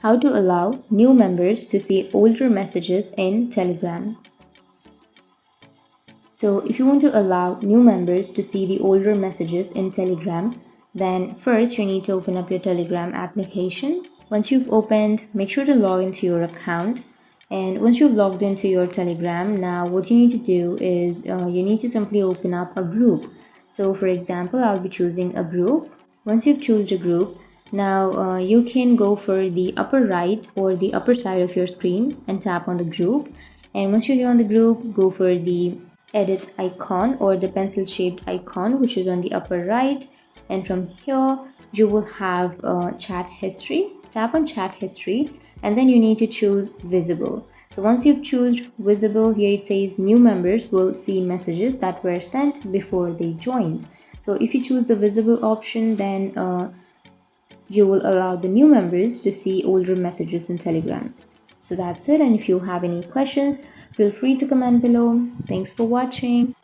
How to allow new members to see older messages in Telegram. So if you want to allow new members to see the older messages in Telegram, then first you need to open up your Telegram application. Once you've opened, make sure to log into your account. And once you've logged into your Telegram, now what you need to do is you need to simply open up a group. So for example, I'll be choosing a group. Once you've chosen a group, now you can go for the upper right or the upper side of your screen and tap on the group. And once you're on the group, go for the edit icon or the pencil shaped icon, which is on the upper right. And from here, you will have chat history. Tap on chat history and then you need to choose visible. So once you've chosen visible, here it says new members will see messages that were sent before they joined. So if you choose the visible option, then you will allow the new members to see older messages in Telegram. So that's it, and if you have any questions, feel free to comment below. Thanks for watching.